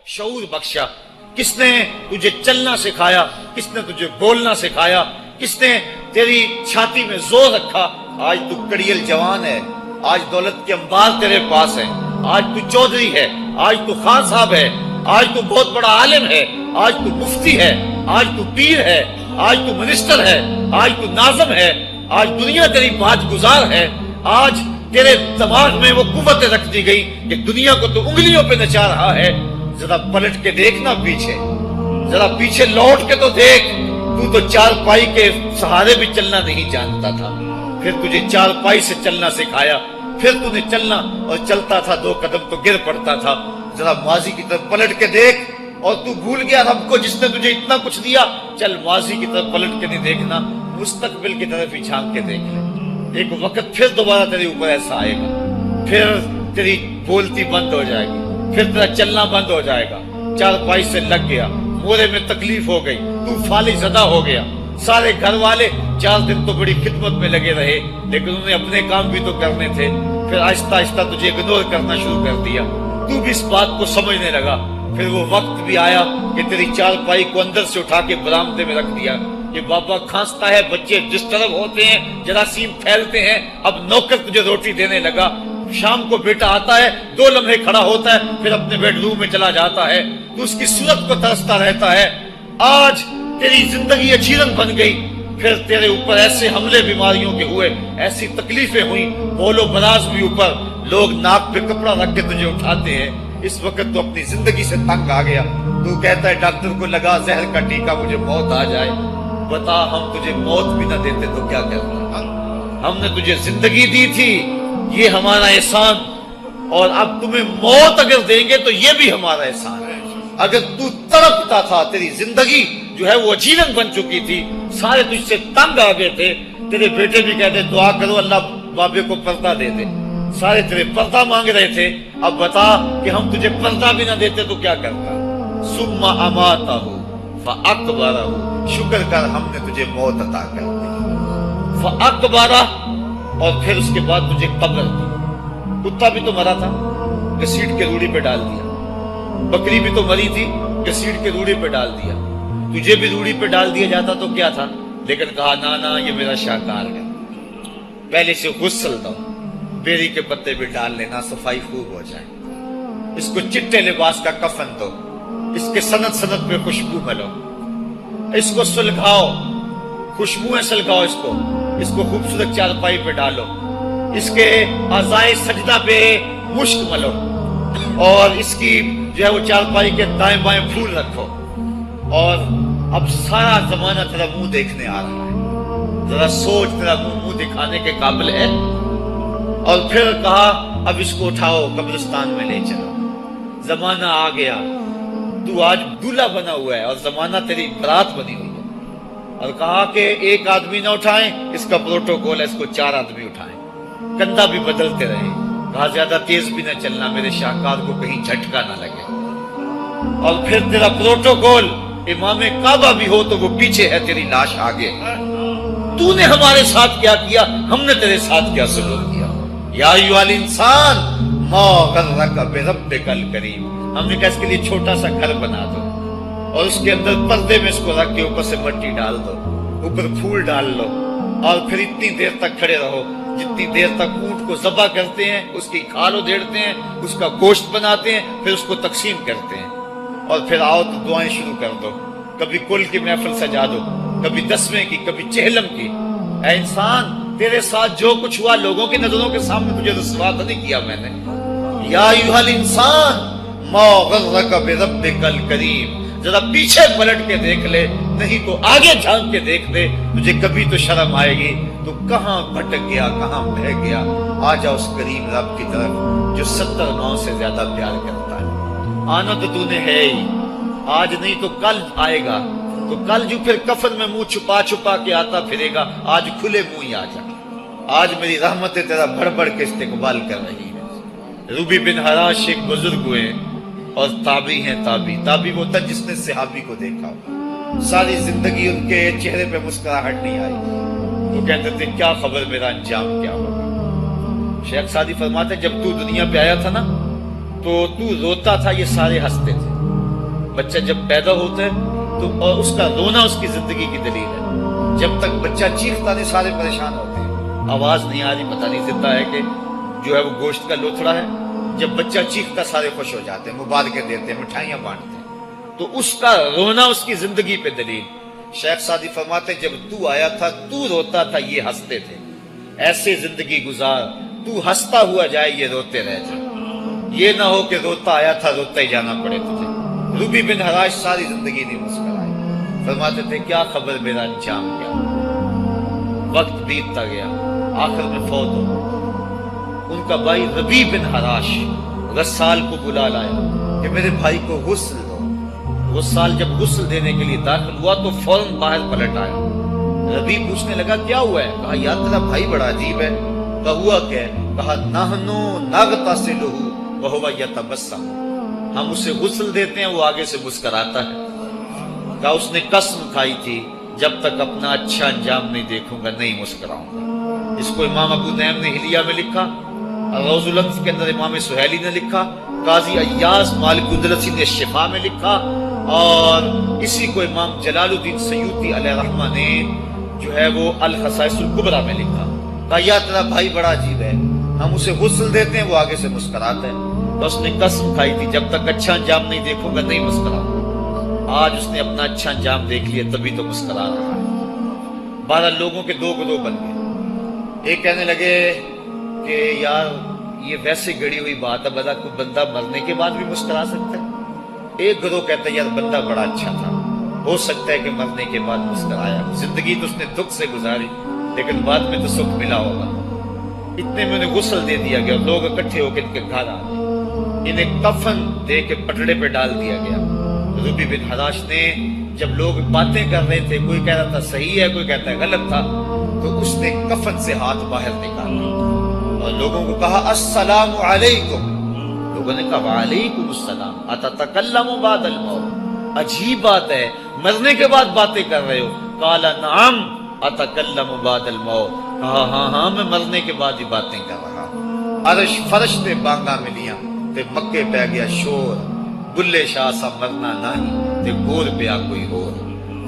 شعور بخشا؟ کس نے تجھے چلنا سکھایا؟ کس نے تجھے بولنا سکھایا؟ کس نے تیری چھاتی میں زور رکھا؟ آج تو کڑیل جوان ہے، آج دولت کے انبار تیرے پاس ہے، آج تو چودھری ہے، آج تو خان صاحب ہے، آج تو بہت بڑا عالم ہے، آج تو مفتی ہے، آج تو پیر ہے، آج تو منسٹر ہے، آج تو ناظم ہے، آج دنیا تیری بات گزار ہے، آج تیرے دماغ میں وہ قوت رکھ دی گئی کہ دنیا کو تو انگلیوں پہ نچا رہا ہے۔ ذرا پلٹ کے دیکھنا پیچھے، ذرا پیچھے لوٹ کے تو دیکھ، تو چار پائی کے سہارے بھی چلنا نہیں جانتا تھا، پھر تجھے چار پائی سے چلنا سکھایا، پھر تو نے چلنا اور چلتا تھا، 2 قدم تو گر پڑتا تھا۔ ذرا ماضی کی طرف پلٹ کے دیکھ، اور تو بھول گیا رب کو جس نے تجھے اتنا کچھ دیا۔ چل ماضی کی طرف پلٹ کے نہیں دیکھنا، مستقبل کی طرف ہی جھانک کے دیکھ لے۔ ایک وقت پھر دوبارہ تیرے اوپر ایسا آئے گا، پھر تیری بولتی بند ہو جائے گی، پھر تیرا چلنا بند ہو جائے گا۔ چار پائی سے لگ گیا، مورے میں تکلیف ہو گئی، تو فالج زدہ ہو گیا۔ سارے گھر والے 4 دن تو بڑی خدمت میں لگے رہے، لیکن انہیں اپنے کام بھی تو کرنے تھے۔ پھر آہستہ آہستہ تجھے اگنور کرنا شروع کر دیا، تو بھی اس بات کو سمجھنے لگا۔ پھر وہ وقت بھی آیا کہ تیری چار پائی کو اندر سے اٹھا کے برآمدے میں رکھ دیا کہ بابا کھانستا ہے، بچے ڈسٹرب ہوتے ہیں، جراثیم پھیلتے ہیں، اب نوکر تجھے روٹی دینے لگا۔ شام کو بیٹا آتا ہے، 2 لمحے کھڑا ہوتا ہے، پھر اپنے بیڈ روم میں چلا جاتا ہے، تو اس کی صورت کو ترستا رہتا ہے۔ آج تیری زندگی اچھی رنگ بن گئی، پھر تیرے اوپر ایسے حملے بیماریوں کے ہوئے، ایسی تکلیفیں ہوئیں، بول و براز بھی اوپر، لوگ ناک پہ کپڑا رکھ کے تجھے اٹھاتے ہیں۔ اس وقت تو اپنی زندگی سے تنگ آ گیا، تو کہتا ہے ڈاکٹر کو لگا زہر کا ٹیکہ، مجھے موت آ جائے۔ بتا ہم تجھے موت بھی نہ دیتے تو کیا کرتا؟ ہم نے تجھے زندگی دی تھی، یہ ہمارا احسان، اور اب تمہیں موت اگر دیں گے تو یہ بھی ہمارا احسان ہے۔ اگر تو تڑپتا تھا، تیری زندگی جو ہے وہ اجیرن بن چکی تھی، سارے تجھ سے تنگ آ گئے تھے، تیرے بیٹے بھی کہتے دعا کرو اللہ بابے کو پردہ دے دے، سارے تیرے پردہ مانگ رہے تھے، اب بتا کہ ہم تجھے پردہ بھی نہ دیتے تو کیا کرتا؟ ثم اماتہ فاقبرہ، شکر کر ہم نے تجھے موت عطا کر دی، فاقبرہ، اور پھر اس کے بعد تجھے قبر دی۔ کتا بھی تو مرا تھا، گھسیٹ کے روڑی پہ ڈال دیا، بکری بھی تو مری تھی، گھسیٹ کے روڑی پہ ڈال دیا، تجھے بھی روڑی پہ ڈال دیا جاتا تو کیا تھا؟ لیکن کہا نا یہ میرا شاہکار ہے، پہلے سے غسل دو، بیری کے پتے بھی ڈال لینا، صفائی خوب ہو جائے، اس کو چٹے لباس کا کفن دو، اس کے سند سند پہ خوشبو ملو، اس کو سلگاؤ، خوشبوئیں سلگاؤ، اس کو خوبصورت چارپائی پہ ڈالو، اس کے اعضائے سجدہ پہ مشک ملو، اور اس کی جو ہے وہ چارپائی کے دائیں بائیں پھول رکھو، اور اب سارا زمانہ تیرا منہ دیکھنے آ رہا ہے، ذرا سوچ تیرا منہ دکھانے کے قابل ہے؟ اور پھر کہا اب اس کو اٹھاؤ قبرستان میں لے چلو، زمانہ آ گیا، تو آج دولہا بنا ہوا ہے اور زمانہ تیری برات بنی ہوئی ہے۔ اور کہا کہ ایک آدمی نہ اٹھائیں، اس کا پروٹوکول ہے، اس کو 4 آدمی اٹھائیں، کندھا بھی بدلتے رہے، کہا زیادہ تیز بھی نہ چلنا، میرے شاہکار کو کہیں جھٹکا نہ لگے۔ اور پھر تیرا پروٹوکول، امام کعبہ بھی ہو تو وہ پیچھے ہے، تیری لاش آگے۔ تو نے ہمارے ساتھ کیا کیا، ہم نے تیرے ساتھ کیا سلوک کیا؟ یا ایھا الانسان ما غرک بربک الکریم، ہم نے کہا اس کے لیے چھوٹا سا گھر بنا دو، اور اس کے اندر پردے میں اس کو رکھ کے اوپر سے مٹی ڈال دو، اوپر پھول ڈال لو، اور پھر اتنی دیر تک کھڑے رہو جتنی دیر تک اونٹ کو ذبح کرتے ہیں، اس کی کھال ادھیڑتے ہیں، اس کا گوشت بناتے ہیں، پھر اس کو تقسیم کرتے ہیں، اور پھر آؤ تو دعائیں شروع کر دو، کبھی کل کی محفل سجا دو، کبھی 10ویں کی، کبھی چہلم کی۔ اے انسان، تیرے ساتھ جو کچھ ہوا لوگوں کی نظروں کے سامنے تجھے رسوا تو نہیں کیا میں نے؟ یا ایھا الانسان ما غرک بربک الکریم، ذرا پیچھے پلٹ کے دیکھ لے، نہیں تو آگے جھانک کے دیکھ لے، تجھے کبھی تو شرم آئے گی، تو کہاں بھٹک گیا، کہاں بہ گیا۔ آ جا اس کریم رب کی طرف جو 70 ماؤں سے زیادہ پیار کرتا ہے۔ آنا تو نے ہے ہی، آج نہیں تو کل آئے گا، تو کل جو پھر کفن میں منہ چھپا چھپا کے آتا پھرے گا، آج کھلے منہ ہی آ جا۔ آج میری رحمتیں تیرا بڑھ بڑھ کے استقبال کر رہی ہے۔ روبی بن حراش ایک بزرگ ہوئے اور تابعی ہیں، تابعی وہ تھا جس نے صحابی کو دیکھا ہو، ساری زندگی ان کے چہرے پہ مسکراہٹ نہیں آئی، وہ کہتے تھے کیا خبر میرا انجام کیا ہوگا۔ شیخ سعدی فرماتے جب تو دنیا پہ آیا تھا نا تو روتا تھا، یہ سارے ہنستے تھے، بچہ جب پیدا ہوتا ہے تو اور اس کا رونا اس کی زندگی کی دلیل ہے. جب تک بچہ چیختا نہیں سارے پریشان ہوتے ہیں, آواز نہیں آ رہی, پتہ نہیں زندہ ہے کہ جو ہے وہ گوشت کا لوتھڑا ہے. جب بچہ چیختا سارے خوش ہو جاتے ہیں, مبارکیں دیتے ہیں, مٹھائیاں بانٹتے ہیں. تو اس کا رونا اس کی زندگی پہ دلیل. شیخ سعدی فرماتے جب تو آیا تھا تو روتا تھا, یہ ہنستے تھے. ایسے زندگی گزار تو ہنستا ہوا جائے, یہ روتے رہ جائے. یہ نہ ہو کہ روتا آیا تھا روتا ہی جانا پڑے تجھے. روبی بن حراش ساری زندگی نہیں مسکرائی. فرماتے تھے کیا خبر میرا انجام کیا. وقت بیتتا گیا, آخر میں فوت ہو. ان کا بھائی ربی بن حراش غسال کو بلا لایا کہ میرے بھائی کو غسل دو. غسال جب غسل دینے کے لیے داخل ہوا تو فوراً باہر پلٹ آیا. ربی پوچھنے لگا کیا ہوا ہے. کہا یار تیرا بھائی بڑا عجیب ہے. کہا ہوا کیا ہے. کہا نحنو نغتسلہ وہو یتبسم, ہم اسے غسل دیتے ہیں وہ آگے سے مسکراتا ہے. کہا اس نے قسم کھائی تھی جب تک اپنا اچھا انجام نہیں دیکھوں گا نہیں مسکراؤں گا. اس کو امام ابو نعیم نے حلیہ میں لکھا, روز الانف کے اندر امام سہیلی نے لکھا, قاضی ایاز مالک اندلسی نے شفا میں لکھا, اور اسی کو امام جلال الدین سیوطی علیہ رحمہ نے جو ہے وہ الخصائص الکبریٰ میں لکھا. کہا یا تیرا بھائی بڑا عجیب ہے, ہم اسے غسل دیتے ہیں وہ آگے سے مسکراتا ہے. تو اس نے قسم کھائی تھی جب تک اچھا انجام نہیں دیکھوں گا نہیں مسکراؤں. آج اس نے اپنا اچھا انجام دیکھ لیا تبھی تو مسکرا رہا ہے. 12 لوگوں کے 2 گروہ بن گئے. ایک کہنے لگے کہ یار یہ ویسے گڑی ہوئی بات ہے, بلا کوئی بندہ مرنے کے بعد بھی مسکرا سکتا ہے. ایک گروہ کہتا ہے یار بندہ بڑا اچھا تھا, ہو سکتا ہے کہ مرنے کے بعد مسکرایا. زندگی تو اس نے دکھ سے گزاری لیکن بعد میں تو سکھ ملا ہوگا. اتنے میں انہیں غسل دے دیا گیا, لوگ اکٹھے ہو کے ان کے گھر آ گئے. انہیں کفن دے کے پٹڑے پہ ڈال دیا گیا. ربی بن حراش نے جب لوگ باتیں کر رہے تھے, کوئی کہہ رہا تھا صحیح ہے کوئی کہتا ہے غلط تھا, تو اس نے کفن سے ہاتھ باہر نکالا اور لوگوں کو کہا السلام علیکم. لوگوں نے کہا وعلیکم السلام, اتتکلم بعد الموت, عجیب بات ہے مرنے کے بعد باتیں کر رہے ہو. قال نعم اتکلم بعد الموت, کہا ہاں میں مرنے کے بعد ہی باتیں کر رہا ہوں. عرش فرش تے بانگا ملیاں تے مکے پہ گیا شور, بلے شاہ سا مرنا نہیں تے گور پیا کوئی اور.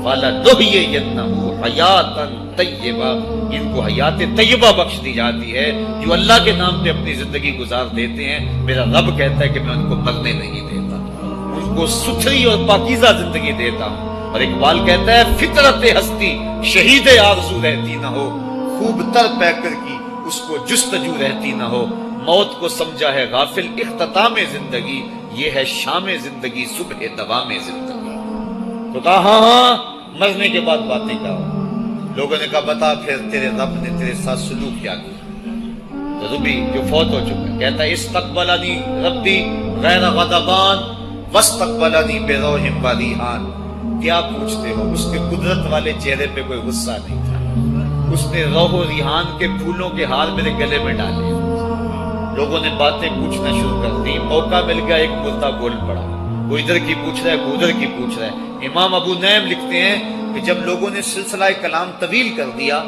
والا دہیے ینہو حیاتاً طیبہ, ان کو حیات طیبہ بخش دی جاتی ہے جو اللہ کے نام پہ اپنی زندگی گزار دیتے ہیں. میرا رب کہتا ہے کہ میں ان کو مرنے نہیں دیتا, ان کو ستھری اور پاکیزہ زندگی دیتا ہوں. اور اقبال کہتا ہے فطرت ہستی شہید آرزو رہتی نہ ہو, خوب تر پیکر کی اس کو جستجو رہتی نہ ہو. موت کو سمجھا ہے غافل اختتام زندگی, یہ ہے شام زندگی صبح دوام زندگی. تو کہا ہاں مرنے کے بعد باتیں کرو. لوگوں نے کہا بتا پھر تیرے رب نے تیرے ساتھ سلوک کیا کیا. تو ربی جو فوت ہو چکا ہے کہتا ہے استقبلنی ربی غیر غضبان واستقبلنی بروح و ریحان. کیا پوچھتے ہو, اس کے قدرت والے چہرے پہ کوئی غصہ نہیں تھا. اس نے روح و ریحان کے پھولوں کے ہار میرے گلے میں ڈالے. لوگوں نے باتیں پوچھنا شروع کر دی. موقع مل گیا, ایک مردہ بول پڑا, کوئی ادھر کی پوچھ رہا ہے کوئی ادھر کی پوچھ رہا ہے. امام ابو نعیم لکھتے ہیں کہ جب لوگوں نے سلسلہ کلام طویل کر دیا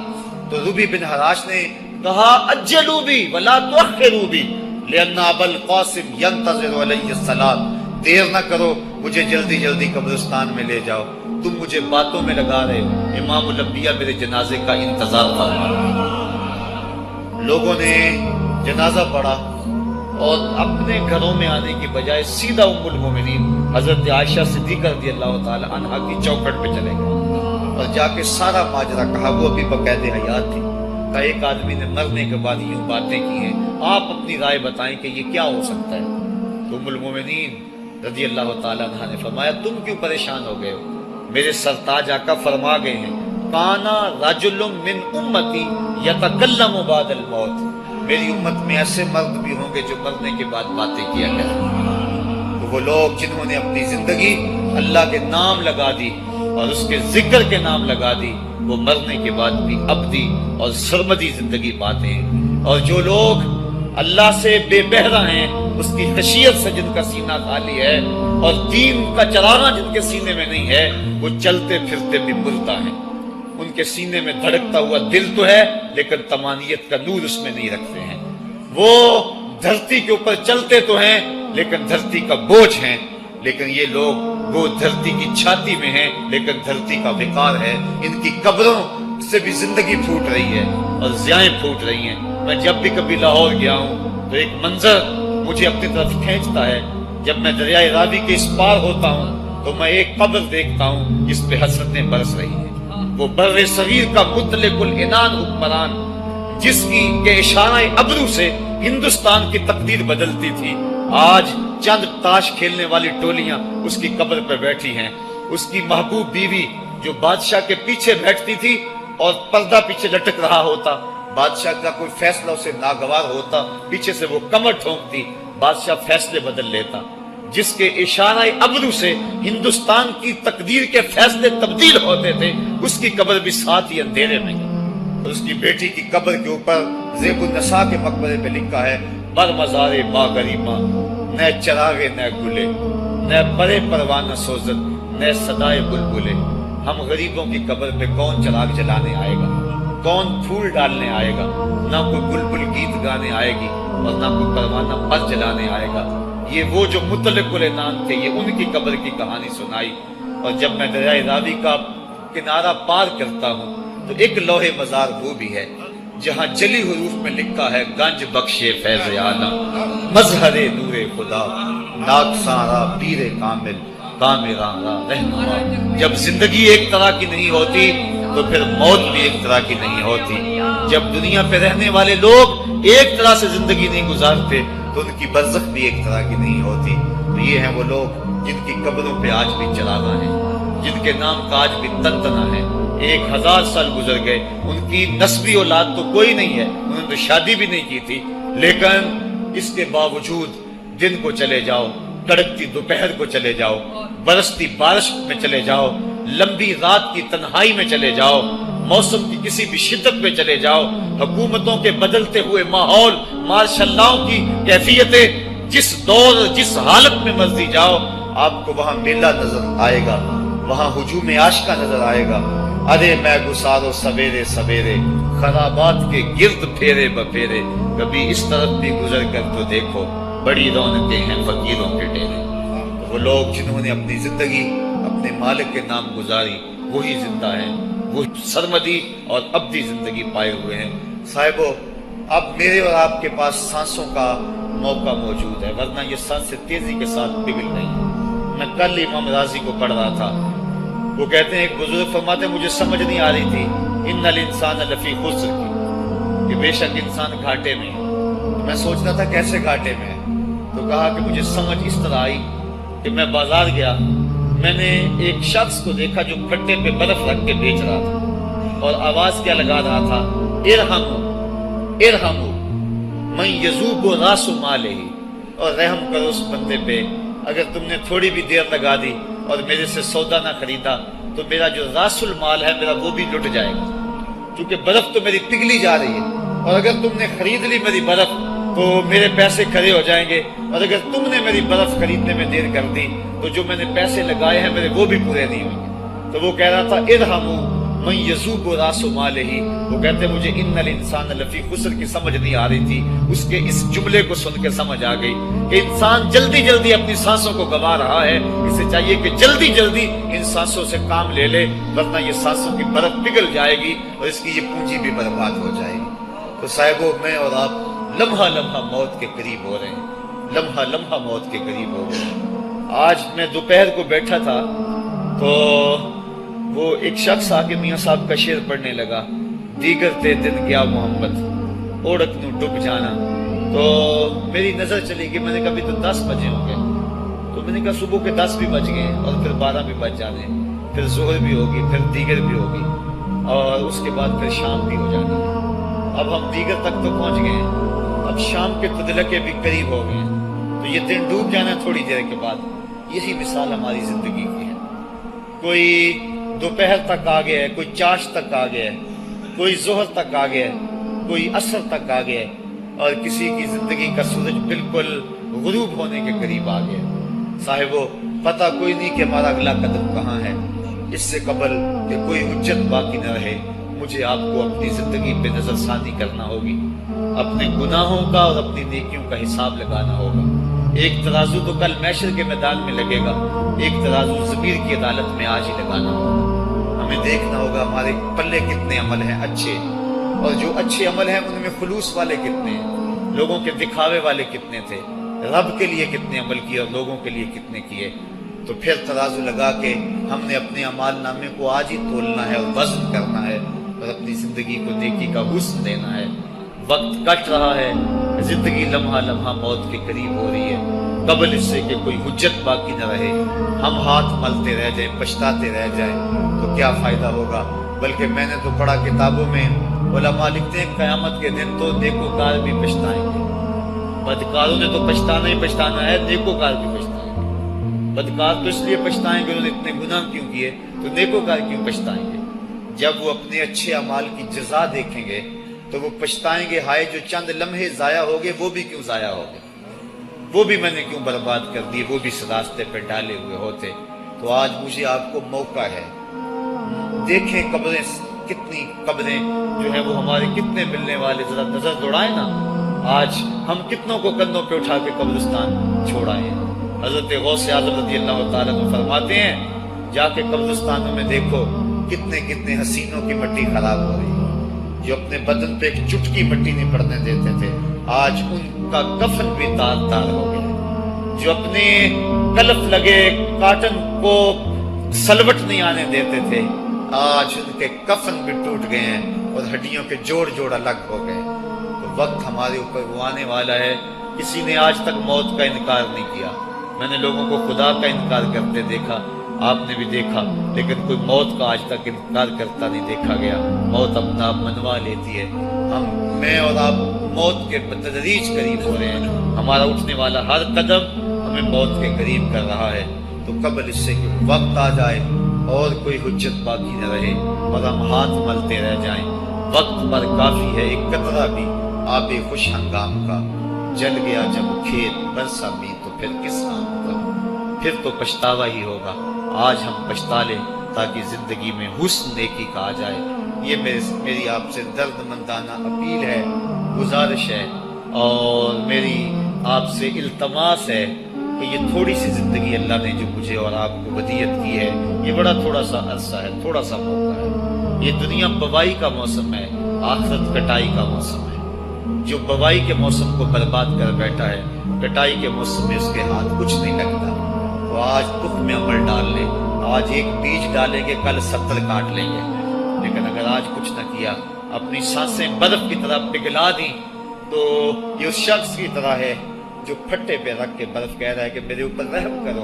تو ربی بن حراش نے کہا اجلوا بی ولا تؤخروا بی لان ابا القاسم ينتظر علی الصلاۃ. دیر نہ کرو, مجھے جلدی جلدی قبرستان میں لے جاؤ, تم مجھے باتوں میں لگا رہے ہو. امام الانبیاء میرے جنازے کا انتظار فرما رہے ہیں. لوگوں نے جنازہ پڑھا اور اپنے گھروں میں آنے کی بجائے سیدھا ام المومنین حضرت عائشہ صدیقہ رضی اللہ تعالی عنہا کی چوکھٹ پہ چلے گئے اور جا کے سارا ماجرا کہا. وہ ابھی بقید حیات تھی. کہا ایک آدمی نے مرنے کے بعد یوں باتیں کی ہیں, آپ اپنی رائے بتائیں کہ یہ کیا ہو سکتا ہے. تو ام المومنین رضی اللہ تعالی عنہ نے فرمایا تم کیوں پریشان ہو گئے ہو, میرے سرتاج آقا فرما گئے ہیں کانا رجل من امتی یتکلم بعد الموت. میری امت میں ایسے مرد بھی ہوں گے جو مرنے کے بعد باتیں کیا کریں. تو وہ لوگ جنہوں نے اپنی زندگی اللہ کے نام لگا دی اور اس کے ذکر کے نام لگا دی, وہ مرنے کے بعد بھی ابدی اور سرمدی زندگی پاتے ہیں. اور جو لوگ اللہ سے بے بہرہ ہیں, اس کی خشیت سے جن کا سینہ خالی ہے اور دین کا چراغاں جن کے سینے میں نہیں ہے, وہ چلتے پھرتے بھی مردہ ہیں. ان کے سینے میں دھڑکتا ہوا دل تو ہے لیکن تمانیت کا نور اس میں نہیں رکھتے ہیں. وہ دھرتی کے اوپر چلتے تو ہیں لیکن دھرتی کا بوجھ ہیں. لیکن یہ لوگ وہ دھرتی کی چھاتی میں ہیں لیکن دھرتی کا وقار ہے. ان کی قبروں سے بھی زندگی پھوٹ رہی ہے اور ضیائیں پھوٹ رہی ہیں. میں جب بھی کبھی لاہور گیا ہوں تو ایک منظر مجھے اپنی طرف کھینچتا ہے. جب میں دریائے راوی کے اس پار ہوتا ہوں تو میں ایک قبر دیکھتا ہوں جس پہ حسرتیں برس رہی ہیں. وہ بر صغیر کا مطلق العنان حکمران جس کی کے اشارہ ابرو سے ہندوستان کی تقدیر بدلتی تھی، آج چند تاش کھیلنے والی ٹولیاں اس کی قبر پہ بیٹھی ہیں. اس کی محبوب بیوی جو بادشاہ کے پیچھے بیٹھتی تھی اور پردہ پیچھے لٹک رہا ہوتا، بادشاہ کا کوئی فیصلہ اسے ناگوار ہوتا، پیچھے سے وہ کمر ٹھونکتی، بادشاہ فیصلے بدل لیتا. جس کے اشارہ ابرو سے ہندوستان کی تقدیر کے فیصلے تبدیل ہوتے تھے، اس کی قبر بھی ساتھ ہی اندھیرے میں. اور اس کی بیٹی کی قبر کے اوپر زیب النساء کے مقبرے پہ لکھا ہے: بر مزار با غریباں نہ چراغے نہ گلے، نہ پرے پروانہ سوزت نہ صدائے بلبلے. ہم غریبوں کی قبر پہ کون چراغ جلانے آئے گا، کون پھول ڈالنے آئے گا؟ نہ کوئی بلبل گیت گانے آئے گی اور نہ کوئی پروانہ پر جلانے آئے گا. یہ وہ جو مطلق العنان تھے، یہ ان کی قبر کی کہانی سنائی. اور جب میں دریائے راوی کا کنارہ پار کرتا ہوں تو ایک لوح مزار وہ بھی ہے جہاں جلی حروف میں لکھا ہے: گنج بخشے فیض عالم، مظہر نور خدا، ناک سارا پیر کامل، کامران رہنما. جب زندگی ایک طرح کی نہیں ہوتی تو پھر موت بھی ایک طرح کی نہیں ہوتی. جب دنیا پہ رہنے والے لوگ ایک طرح سے زندگی نہیں گزارتے تو ان کی برزخ بھی ایک طرح کی نہیں ہوتی. تو یہ ہیں وہ لوگ جن کی قبروں پہ آج بھی چراغاں ہیں، جن کے نام کا آج بھی تنتنا ہے. 1000 سال گزر گئے، ان کی نسبی اولاد تو کوئی نہیں ہے، انہوں نے تو شادی بھی نہیں کی تھی، لیکن اس کے باوجود دن کو چلے جاؤ، کڑکتی دوپہر کو چلے جاؤ، برستی بارش میں چلے جاؤ، لمبی رات کی تنہائی میں چلے جاؤ، موسم کی کسی بھی شدت میں چلے جاؤ، حکومتوں کے بدلتے ہوئے ماحول، مارشل لاؤ کی کیفیتیں، جس دور جس حالت میں مرضی جاؤ، آپ کو وہاں میلہ نظر آئے گا، وہاں ہجوم عاشقہ نظر آئے گا. ارے میں گسارو سویرے سویرے، خرابات کے گرد پھیرے بپھیرے، کبھی اس طرف بھی گزر کر تو دیکھو، بڑی رونقیں ہیں فقیروں کے ڈیرے. وہ لوگ جنہوں نے اپنی زندگی اپنے مالک کے نام گزاری وہی زندہ ہیں، وہ سرمدی اور ابدی زندگی پائے ہوئے ہیں. صاحبو، اب میرے اور آپ کے پاس سانسوں کا موقع موجود ہے، ورنہ یہ سانسیں تیزی کے ساتھ پگھل رہی ہیں. میں کل امام راضی کو پڑھ رہا تھا، وہ کہتے ہیں، ایک بزرگ فرماتے ہیں، مجھے سمجھ نہیں آ رہی تھی ان الانسان لفی خسر کی، کہ بے شک انسان گھاٹے میں ہے. میں سوچ رہا تھا کیسے گھاٹے میں ہے، تو کہا کہ مجھے سمجھ اس طرح آئی کہ میں بازار گیا، میں نے ایک شخص کو دیکھا جو کھٹے پہ برف رکھ کے بیچ رہا تھا اور آواز کیا لگا رہا تھا: ارحمو ارحمو من یذوب راس مالہ، اور رحم کرو اس بندے پہ، اگر تم نے تھوڑی بھی دیر لگا دی اور میرے سے سودا نہ خریدا تو میرا جو راس المال ہے میرا وہ بھی لٹ جائے گا، کیونکہ برف تو میری پگھلی جا رہی ہے، اور اگر تم نے خرید لی میری برف تو میرے پیسے کھڑے ہو جائیں گے، اور اگر تم نے میری برف خریدنے میں دیر کر دی تو جو میں نے پیسے لگائے ہیں میرے وہ بھی پورے نہیں ہوں گے. تو وہ کہہ رہا تھا: ارحمو من یذوب راس مالہ. وہ کہتے مجھے ان الانسان لفی خسر کی سمجھ نہیں آ رہی تھی، اس کے اس جملے کو سن کے سمجھ آ گئی کہ انسان جلدی جلدی اپنی سانسوں کو گنوا رہا ہے، اسے چاہیے کہ جلدی جلدی ان سانسوں سے کام لے لے، ورنہ یہ سانسوں کی برف پگھل جائے گی اور اس کی یہ پونجی بھی برباد ہو جائے گی. تو صاحبو، میں اور آپ لمحہ لمحہ موت کے قریب ہو رہے ہیں، لمحہ لمحہ موت کے قریب ہو رہے ہیں. آج میں دوپہر کو بیٹھا تھا تو وہ ایک شخص آ کے میاں صاحب کا شعر پڑھنے لگا: دیگر تے دن گیا محمد اوڑک نو ڈب جانا. تو میری نظر چلی گئی، میں نے کہا ابھی تو 10 بجے ہوں گے، تو میں نے کہا صبح کے 10 بھی بج گئے اور پھر 12 بھی بج جانے، پھر ظہر بھی ہوگی، پھر دیگر بھی ہوگی، اور اس کے بعد پھر شام بھی ہو جانی. اب ہم دیگر تک تو پہنچ گئے ہیں، اب شام کے تدلکے بھی قریب ہو گئے ہیں، تو یہ دن ڈوب جانا تھوڑی دیر کے بعد. یہی مثال ہماری زندگی کی ہے. کوئی دوپہر تک آ گیا ہے، کوئی چاش تک آ گیا ہے، کوئی ظہر تک آ گیا ہے، کوئی عصر تک آ گیا ہے، اور کسی کی زندگی کا سورج بالکل غروب ہونے کے قریب آ گیا. صاحبو، پتہ کوئی نہیں کہ ہمارا اگلا قدم کہاں ہے. اس سے قبل کہ کوئی حجت باقی نہ رہے، مجھے آپ کو اپنی زندگی پہ نظر ثانی کرنا ہوگی، اپنے گناہوں کا اور اپنی نیکیوں کا حساب لگانا ہوگا. ایک ترازو تو کل محشر کے میدان میں لگے گا، ایک ترازو ضمیر کی عدالت میں آج ہی لگانا ہوگا۔ ہمیں دیکھنا ہوگا ہمارے پلے کتنے عمل ہیں اچھے، اور جو اچھے عمل ہیں ان میں خلوص والے کتنے ہیں، لوگوں کے دکھاوے والے کتنے تھے، رب کے لیے کتنے عمل کیے اور لوگوں کے لیے کتنے کیے۔ تو پھر ترازو لگا کے ہم نے اپنے اعمال نامے کو آج ہی تولنا ہے اور وزن کرنا ہے، اور اپنی زندگی کو نیکی کا حسن دینا ہے۔ وقت کٹ رہا ہے، زندگی لمحہ لمحہ موت کے قریب ہو رہی ہے، قبل اس سے کہ کوئی حجت باقی نہ رہے، ہم ہاتھ ملتے رہ جائیں، پچھتاتے رہ جائیں تو کیا فائدہ ہوگا۔ بلکہ میں نے تو پڑھا کتابوں میں، علماء لکھتے ہیں قیامت کے دن تو نیکوکار بھی پچھتائیں گے۔ بدکاروں نے تو پچھتانا ہی پچھتانا ہے، نیکوکار بھی پچھتائیں گے۔ بدکار تو اس لیے پچھتائیں گے انہوں نے اتنے گناہ کیوں کیے، تو نیکوکار کیوں پچھتائیں گے؟ جب وہ اپنے اچھے اعمال کی جزا دیکھیں گے تو وہ پچھتائیں گے، ہائے جو چند لمحے ضائع ہو گئے وہ بھی کیوں ضائع ہو گئے، وہ بھی میں نے کیوں برباد کر دیے، وہ بھی اس راستے پہ ڈالے ہوئے ہوتے۔ تو آج مجھے آپ کو موقع ہے، دیکھیں قبریں کتنی، قبریں جو ہیں وہ ہمارے کتنے ملنے والے، ذرا نظر دوڑائیں نا، آج ہم کتنوں کو کندھوں پہ اٹھا کے قبرستان چھوڑائے ہیں۔ حضرت غوث اعظم رضی اللہ تعالیٰ عنہ فرماتے ہیں، جا کے قبرستانوں میں دیکھو کتنے کتنے حسینوں کی مٹی خراب ہو رہی ہے، جو اپنے بدن پہ ایک چٹکی مٹی نہیں پڑنے دیتے تھے، آج ان کا کفن بھی تار تار ہو گیا۔ جو اپنے کلف لگے کاٹن کو سلوٹ نہیں آنے دیتے تھے، آج ان کے کفن بھی ٹوٹ گئے ہیں اور ہڈیوں کے جوڑ جوڑ الگ ہو گئے۔ تو وقت ہمارے اوپر وہ آنے والا ہے، کسی نے آج تک موت کا انکار نہیں کیا۔ میں نے لوگوں کو خدا کا انکار کرتے دیکھا، آپ نے بھی دیکھا، لیکن کوئی موت کا آج تک انکار کرتا نہیں دیکھا گیا۔ موت اپنا آپ منوا لیتی ہے، میں اور آپ موت کے بتدریج قریب ہو رہے ہیں، ہمارا اٹھنے والا ہر قدم ہمیں موت کے قریب کر رہا ہے۔ تو قبل اس سے کہ وقت آ جائے اور کوئی حجت باقی نہ رہے اور ہم ہاتھ ملتے رہ جائیں، وقت پر کافی ہے ایک قطرہ بھی آب خوش ہنگام کا، جل گیا جب کھیت برسا بھی تو پھر کس کام کا، پھر تو پچھتاوا ہی ہوگا۔ آج ہم پچھتا لیں تاکہ زندگی میں حسن نیکی کا آ جائے۔ یہ میری آپ سے درد مندانہ اپیل ہے، گزارش ہے، اور میری آپ سے التماس ہے کہ یہ تھوڑی سی زندگی اللہ نے جو مجھے اور آپ کو ودیت کی ہے، یہ بڑا تھوڑا سا عرصہ ہے، تھوڑا سا موقع ہے۔ یہ دنیا بوائی کا موسم ہے، آخرت کٹائی کا موسم ہے۔ جو بوائی کے موسم کو برباد کر بیٹھا ہے، کٹائی کے موسم میں اس کے ہاتھ کچھ نہیں لگتا۔ تو آج تخم میں عمل ڈال لیں، آج ایک بیج ڈالیں گے، کل 70 کاٹ لیں گے۔ لیکن اگر آج کچھ نہ کیا، اپنی سانسیں برف کی طرح پگھلا دیں، تو یہ اس شخص کی طرح ہے جو پھٹے پہ رکھ کے برف کہہ رہا ہے کہ میرے اوپر رحم کرو،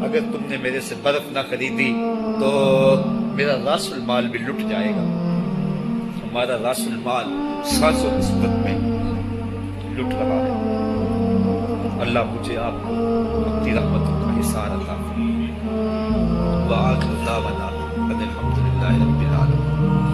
اگر تم نے میرے سے برف نہ خریدی تو میرا راس المال بھی لٹ جائے گا۔ ہمارا راس المال سانس و نسبت میں لٹ رہا ہے۔ اللہ مجھے آپ کو اپنی رحمتوں کا حصار عطا فرمائے۔ وآخر دعوانا ان الحمد للہ رب العالمین۔